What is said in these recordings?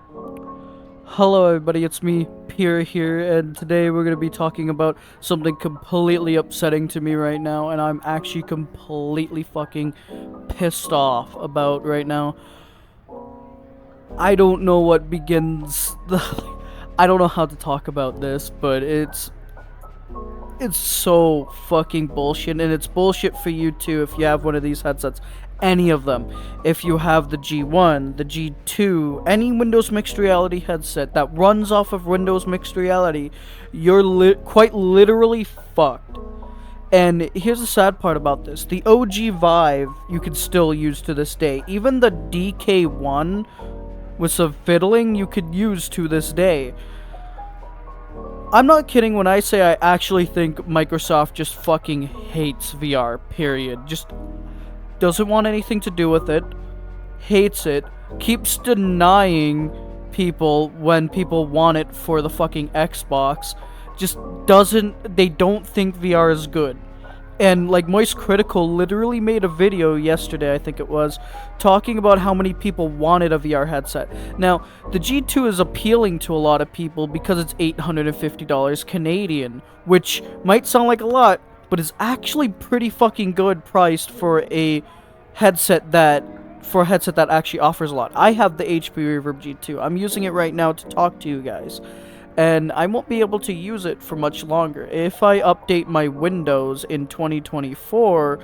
Hello everybody, it's me, Pierre here, and today we're going to be talking about something completely upsetting to me right now, and I'm actually completely fucking pissed off about right now. I don't know what begins I don't know how to talk about this, but it's so fucking bullshit, and it's bullshit for you too if you have one of these headsets. Any of them. If you have the G1, the G2, any Windows Mixed Reality headset that runs off of Windows Mixed Reality, you're quite literally fucked. And here's the sad part about this. The OG Vive you can still use to this day. Even the DK1 with some fiddling you could use to this day. I'm not kidding when I say I actually think Microsoft just fucking hates VR, period. Just doesn't want anything to do with it, hates it, keeps denying people when people want it for the fucking Xbox, they don't think VR is good. And like Moist Critical literally made a video yesterday, I think it was, talking about how many people wanted a VR headset. Now, the G2 is appealing to a lot of people because it's $850 Canadian, which might sound like a lot, but is actually pretty fucking good priced for a headset that actually offers a lot. I have the HP Reverb G2. I'm using it right now to talk to you guys, and I won't be able to use it for much longer. If I update my Windows in 2024,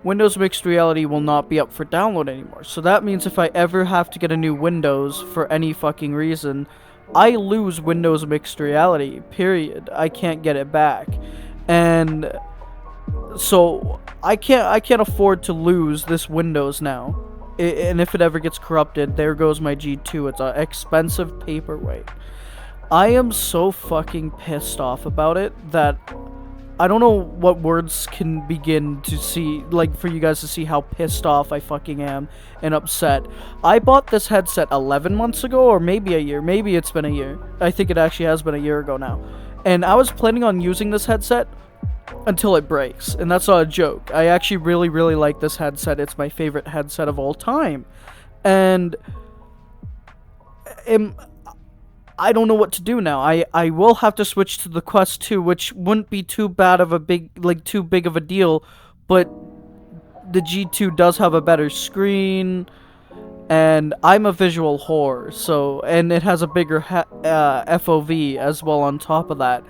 Windows Mixed Reality will not be up for download anymore. So that means if I ever have to get a new Windows for any fucking reason, I lose Windows Mixed Reality, period. I can't get it back. And so I can't afford to lose this Windows now. And if it ever gets corrupted, there goes my G2. It's an expensive paperweight. I am so fucking pissed off about it that I don't know what words can begin to see, like, for you guys to see how pissed off I fucking am and upset. I bought this headset 11 months ago, or maybe a year. Maybe it's been a year. I think it actually has been a year ago now. And I was planning on using this headset until it breaks, and that's not a joke. I actually really like this headset. It's my favorite headset of all time. And I don't know what to do now. I will have to switch to the Quest 2, which wouldn't be too big of a deal, but the G2 does have a better screen, and I'm a visual whore, so, and it has a bigger FOV as well on top of that.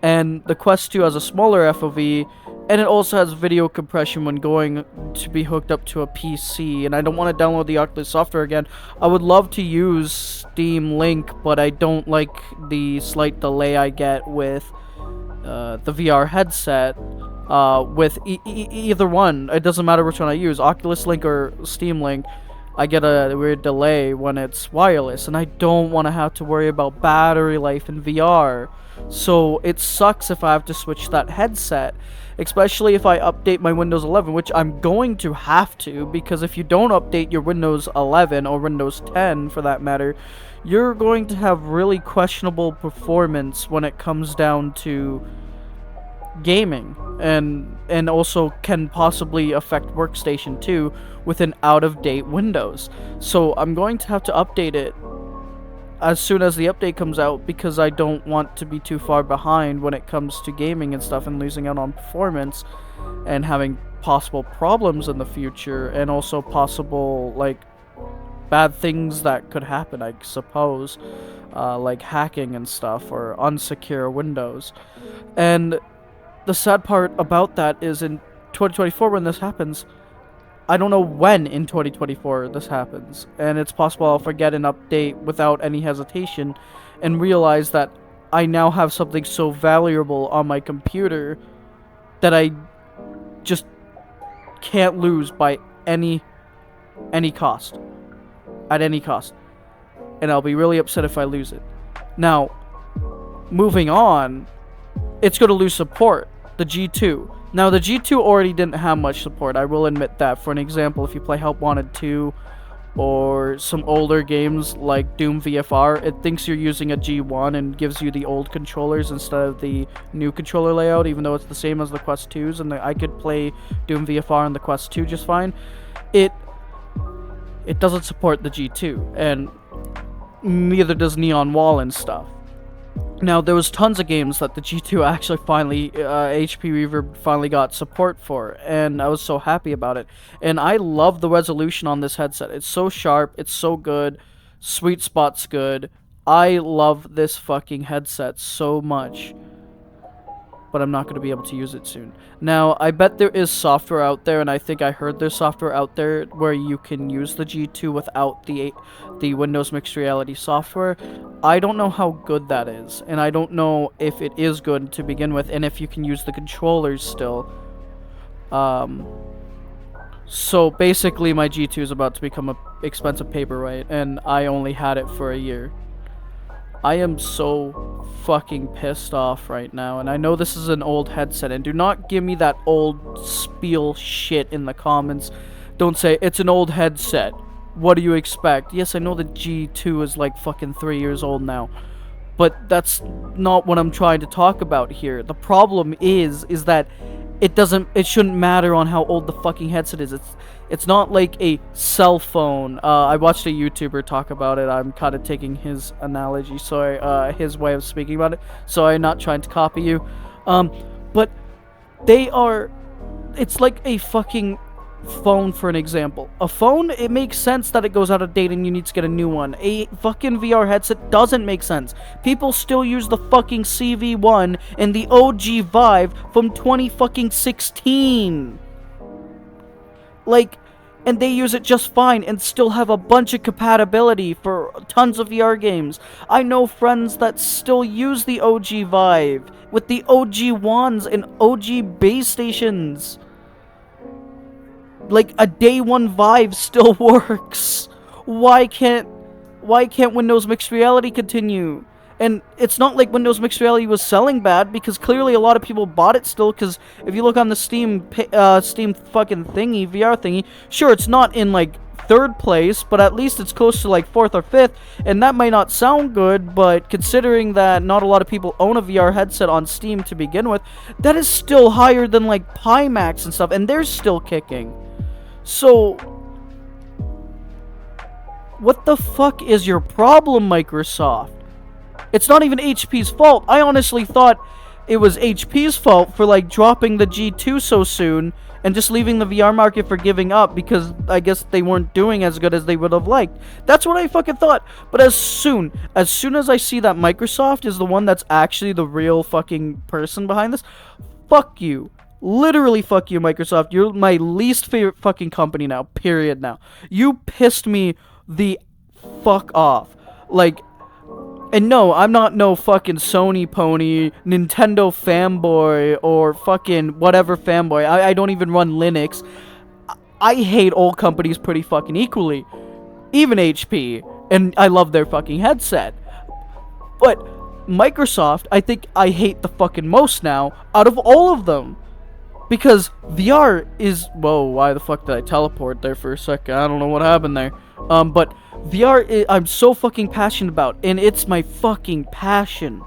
And the Quest 2 has a smaller FOV, and it also has video compression when going to be hooked up to a PC, and I don't want to download the Oculus software again. I would love to use Steam Link, but I don't like the slight delay I get with the VR headset. With either one, it doesn't matter which one I use, Oculus Link or Steam Link, I get a weird delay when it's wireless, and I don't want to have to worry about battery life in VR. So it sucks if I have to switch that headset, especially if I update my Windows 11, which I'm going to have to, because if you don't update your Windows 11, or Windows 10 for that matter, you're going to have really questionable performance when it comes down to gaming, and also can possibly affect Workstation 2 with an out-of-date Windows. So I'm going to have to update it as soon as the update comes out, because I don't want to be too far behind when it comes to gaming and stuff, and losing out on performance and having possible problems in the future, and also possible like bad things that could happen, I suppose, like hacking and stuff, or unsecure Windows. And the sad part about that is in 2024 when this happens, I don't know when in 2024 this happens, and it's possible I'll forget an update without any hesitation and realize that I now have something so valuable on my computer that I just can't lose by any cost, at any cost, and I'll be really upset if I lose it. Now, moving on, it's going to lose support, the G2. Now, the G2 already didn't have much support, I will admit that. For an example, if you play Help Wanted 2 or some older games like Doom VFR, it thinks you're using a G1 and gives you the old controllers instead of the new controller layout, even though it's the same as the Quest 2s, and I could play Doom VFR on the Quest 2 just fine. It doesn't support the G2, and neither does Neon Wall and stuff. Now, there was tons of games that the G2 actually finally, HP Reverb finally got support for, and I was so happy about it. And I love the resolution on this headset. It's so sharp, it's so good, sweet spot's good. I love this fucking headset so much, but I'm not going to be able to use it soon. Now, I bet there is software out there, and I think I heard there's software out there where you can use the G2 without the Windows Mixed Reality software. I don't know how good that is, and I don't know if it is good to begin with, and if you can use the controllers still. So basically my G2 is about to become a expensive paperweight, and I only had it for a year. I am so fucking pissed off right now, and I know this is an old headset, and do not give me that old spiel shit in the comments. Don't say, it's an old headset. What do you expect? Yes, I know the G2 is like fucking 3 years old now, but that's not what I'm trying to talk about here. The problem is that it shouldn't matter on how old the fucking headset is. It's not like a cell phone. I watched a YouTuber talk about it. I'm kind of taking his analogy, his way of speaking about it. So I'm not trying to copy you. But it's like a fucking phone, for an example. A phone, it makes sense that it goes out of date and you need to get a new one. A fucking VR headset doesn't make sense. People still use the fucking CV1 and the OG Vive from 2016. Like, and they use it just fine and still have a bunch of compatibility for tons of VR games. I know friends that still use the OG Vive with the OG wands and OG base stations. Like, a day one Vive still works. Why can't Windows Mixed Reality continue? And it's not like Windows Mixed Reality was selling bad, because clearly a lot of people bought it still, because if you look on the Steam fucking thingy, VR thingy, sure, it's not in, like, 3rd place, but at least it's close to, like, 4th or 5th, and that might not sound good, but considering that not a lot of people own a VR headset on Steam to begin with, that is still higher than, like, Pimax and stuff, and they're still kicking. So, what the fuck is your problem, Microsoft? It's not even HP's fault. I honestly thought it was HP's fault for, like, dropping the G2 so soon and just leaving the VR market for giving up, because I guess they weren't doing as good as they would have liked. That's what I fucking thought. But as soon as I see that Microsoft is the one that's actually the real fucking person behind this, fuck you. Literally, fuck you, Microsoft. You're my least favorite fucking company now. Period now. You pissed me the fuck off. Like, and no, I'm not no fucking Sony pony, Nintendo fanboy, or fucking whatever fanboy. I don't even run Linux. I hate all companies pretty fucking equally. Even HP. And I love their fucking headset. But Microsoft, I think I hate the fucking most now out of all of them. Because VR is... Whoa, why the fuck did I teleport there for a second? I don't know what happened there. But VR, I'm so fucking passionate about, and it's my fucking passion.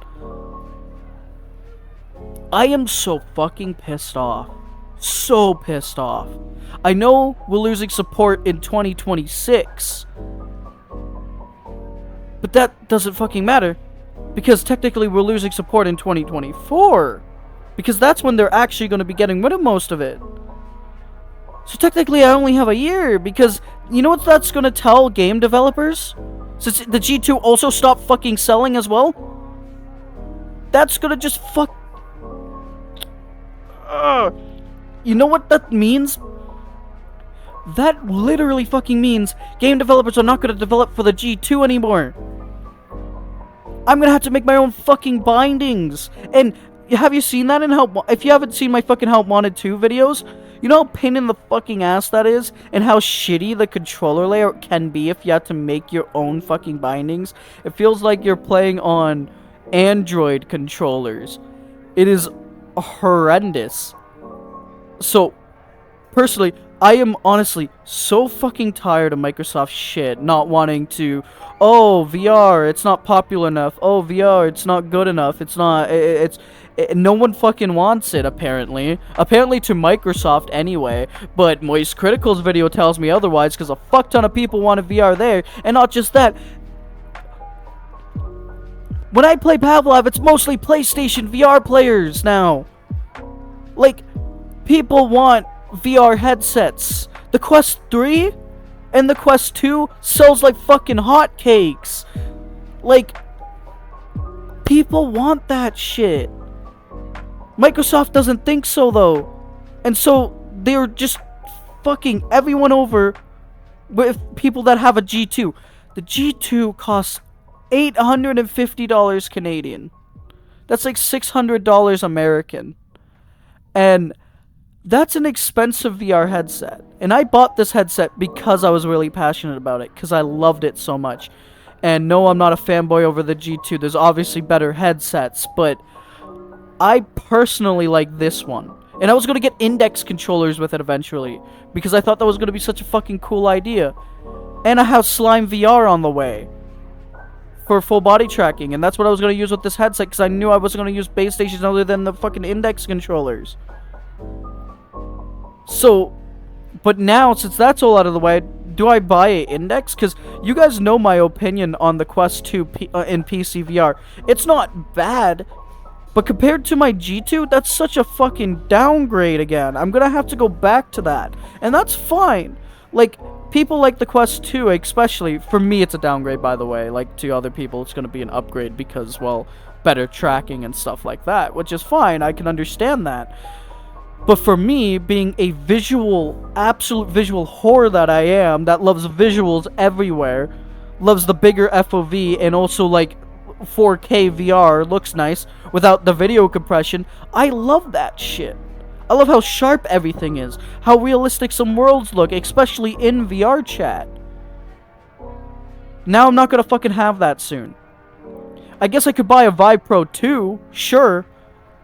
I am so fucking pissed off. So pissed off. I know we're losing support in 2026. But that doesn't fucking matter. Because technically we're losing support in 2024. Because that's when they're actually going to be getting rid of most of it. So technically I only have a year, because you know what that's going to tell game developers? Since the G2 also stopped fucking selling as well? That's going to just fuck... You know what that means? That literally fucking means game developers are not going to develop for the G2 anymore. I'm going to have to make my own fucking bindings. And have you seen that in Help? If you haven't seen my fucking Help Wanted 2 videos, you know how pain in the fucking ass that is? And how shitty the controller layout can be if you have to make your own fucking bindings? It feels like you're playing on Android controllers. It is horrendous. So, personally, I am honestly so fucking tired of Microsoft shit not wanting to... Oh, VR, it's not popular enough. Oh, VR, it's not good enough. It's not... no one fucking wants it, apparently. Apparently to Microsoft anyway. But Moist Critical's video tells me otherwise, because a fuck ton of people want a VR there. And not just that. When I play Pavlov, it's mostly PlayStation VR players now. Like, people want VR headsets. The Quest 3 and the Quest 2 sells like fucking hotcakes. Like, people want that shit. Microsoft doesn't think so, though. And so, they're just fucking everyone over with people that have a G2. The G2 costs $850 Canadian. That's like $600 American. And that's an expensive VR headset. And I bought this headset because I was really passionate about it, because I loved it so much. And no, I'm not a fanboy over the G2. There's obviously better headsets, but I personally like this one. And I was going to get index controllers with it eventually, because I thought that was going to be such a fucking cool idea. And I have Slime VR on the way for full body tracking, and that's what I was going to use with this headset, because I knew I wasn't going to use base stations other than the fucking index controllers. So, but now, since that's all out of the way, do I buy an index? Because you guys know my opinion on the Quest 2 in PC VR. It's not bad, but compared to my G2, that's such a fucking downgrade again. I'm going to have to go back to that, and that's fine. Like, people like the Quest 2, especially, for me it's a downgrade, by the way. Like, to other people it's going to be an upgrade because, well, better tracking and stuff like that, which is fine. I can understand that. But for me, being a absolute visual whore that I am, that loves visuals everywhere, loves the bigger FOV, and also, like, 4K VR looks nice without the video compression, I love that shit. I love how sharp everything is, how realistic some worlds look, especially in VR chat. Now I'm not gonna fucking have that soon. I guess I could buy a Vive Pro 2, sure,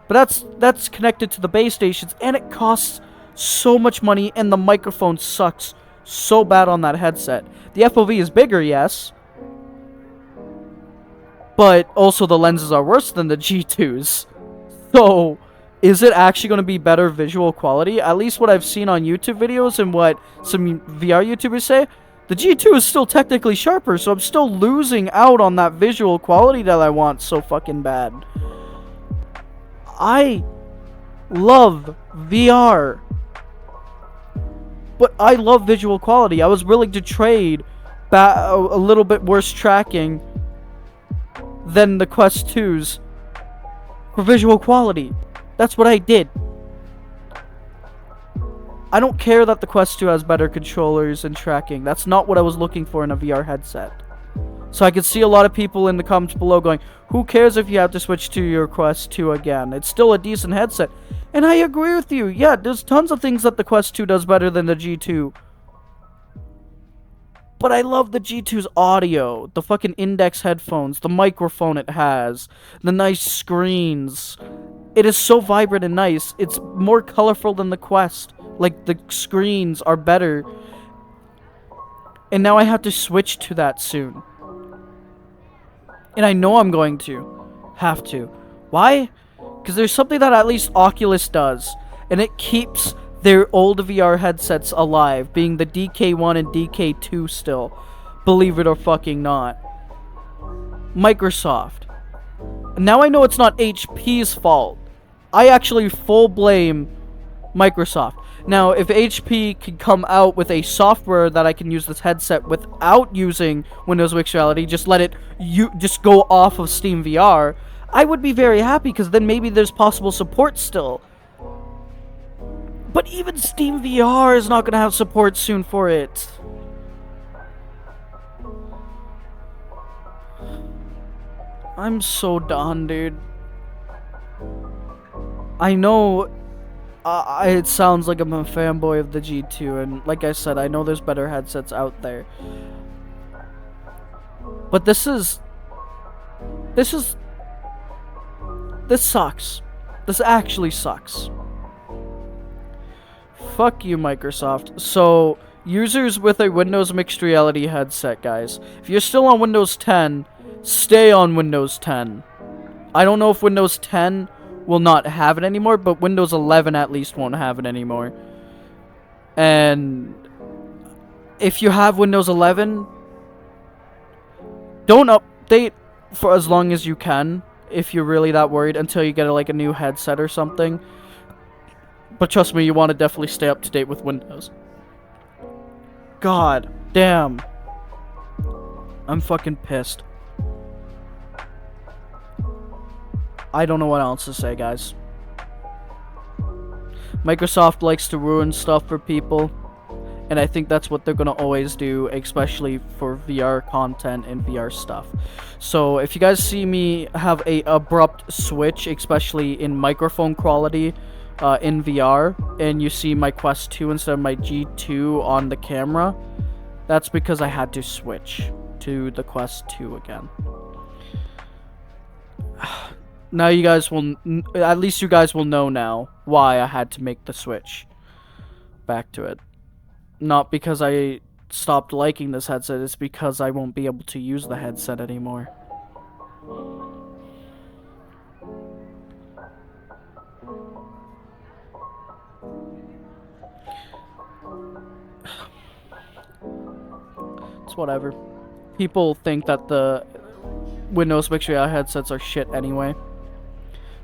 but that's connected to the base stations, and it costs so much money, and the microphone sucks so bad on that headset. The FOV is bigger, yes, but also the lenses are worse than the G2s. So, is it actually going to be better visual quality? At least what I've seen on YouTube videos and what some VR YouTubers say, the G2 is still technically sharper, so I'm still losing out on that visual quality that I want so fucking bad. I love VR, but I love visual quality. I was willing to trade a little bit worse tracking than the Quest 2s for visual quality. That's what I did. I don't care that the Quest 2 has better controllers and tracking. That's not what I was looking for in a VR headset. So I could see a lot of people in the comments below going, who cares if you have to switch to your Quest 2 again? It's still a decent headset. And I agree with you. Yeah, there's tons of things that the Quest 2 does better than the G2. But I love the G2's audio, the fucking index headphones, the microphone it has, the nice screens. It is so vibrant and nice. It's more colorful than the Quest. Like, the screens are better. And now I have to switch to that soon. And I know I'm going to have to. Why? Because there's something that at least Oculus does, and it keeps their old VR headsets alive, being the DK1 and DK2 still. Believe it or fucking not. Microsoft. Now I know it's not HP's fault. I actually full blame Microsoft. Now, if HP could come out with a software that I can use this headset without using Windows Mixed Reality, just let it just go off of Steam VR, I would be very happy, because then maybe there's possible support still. But even Steam VR is not going to have support soon for it. I'm so done, dude. I know it sounds like I'm a fanboy of the G2, and like I said, I know there's better headsets out there. But this sucks. This actually sucks. Fuck you, Microsoft. So, users with a Windows Mixed Reality headset, guys, if you're still on Windows 10, stay on Windows 10. I don't know if Windows 10 will not have it anymore, but Windows 11 at least won't have it anymore. And if you have Windows 11, don't update for as long as you can, if you're really that worried, until you get like a new headset or something. But trust me, you want to definitely stay up to date with Windows. God damn. I'm fucking pissed. I don't know what else to say, guys. Microsoft likes to ruin stuff for people, and I think that's what they're gonna always do, especially for VR content and VR stuff. So if you guys see me have a abrupt switch, especially in microphone quality in VR, and you see my Quest 2 instead of my G2 on the camera, that's because I had to switch to the Quest 2 again. Now you guys will, at least you guys will know now why I had to make the switch back to it. Not because I stopped liking this headset, it's because I won't be able to use the headset anymore. It's whatever. People think that the Windows Mixed Reality headsets are shit anyway.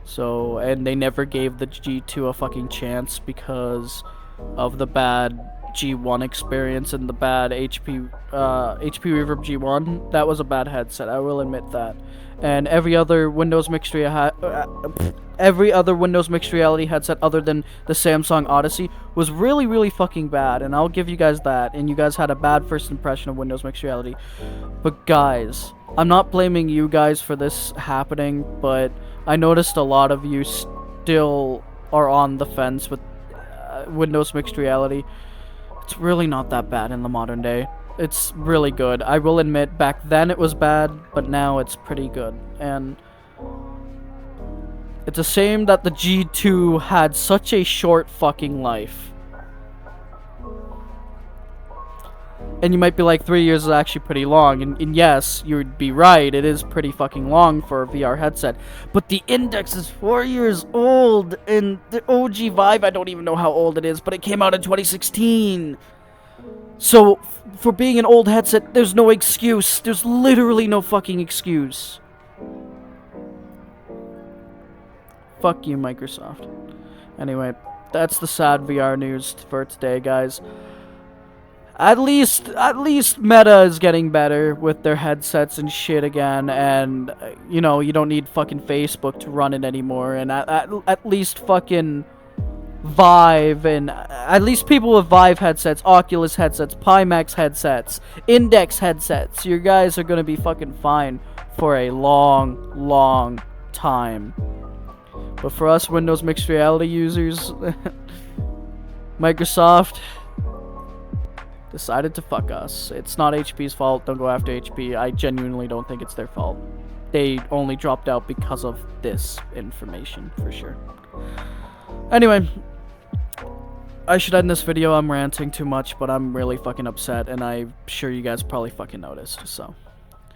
So, and they never gave the G2 a fucking chance because of the bad G1 experience and the bad HP Reverb G1. That was a bad headset, I will admit that. And every other Windows Mixed Reality headset other than the Samsung Odyssey was really fucking bad, and I'll give you guys that. And you guys had a bad first impression of Windows Mixed Reality. But guys, I'm not blaming you guys for this happening, but I noticed a lot of you still are on the fence with Windows Mixed Reality. It's really not that bad in the modern day. It's really good. I will admit, back then it was bad, but now it's pretty good. And it's a shame that the G2 had such a short fucking life. And you might be like, 3 years is actually pretty long. And yes, you'd be right, it is pretty fucking long for a VR headset. But the Index is 4 years old, and the OG Vive, I don't even know how old it is, but it came out in 2016. So, for being an old headset, there's no excuse. There's literally no fucking excuse. Fuck you, Microsoft. Anyway, that's the sad VR news for today, guys. At least Meta is getting better with their headsets and shit again, and you know, you don't need fucking Facebook to run it anymore, and at least fucking Vive, and at least people with Vive headsets, Oculus headsets, Pimax headsets, Index headsets, you guys are gonna be fucking fine for a long time. But for us Windows Mixed Reality users, Microsoft decided to fuck us. It's not HP's fault. Don't go after HP. I genuinely don't think it's their fault. They only dropped out because of this information, for sure. Anyway, I should end this video. I'm ranting too much, but I'm really fucking upset, and I'm sure you guys probably fucking noticed, so.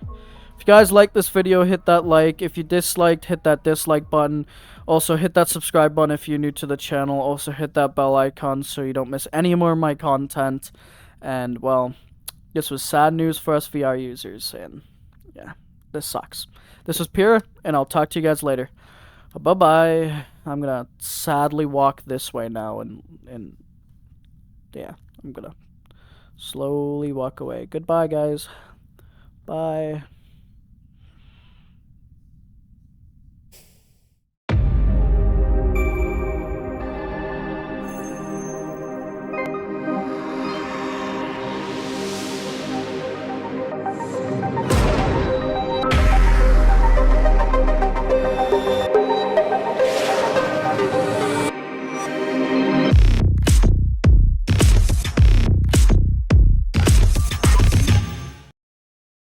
If you guys liked this video, hit that like. If you disliked, hit that dislike button. Also, hit that subscribe button if you're new to the channel. Also, hit that bell icon so you don't miss any more of my content. And, well, this was sad news for us VR users, and, yeah, this sucks. This was Pure, and I'll talk to you guys later. Bye-bye. I'm gonna sadly walk this way now, and, yeah, I'm gonna slowly walk away. Goodbye, guys. Bye.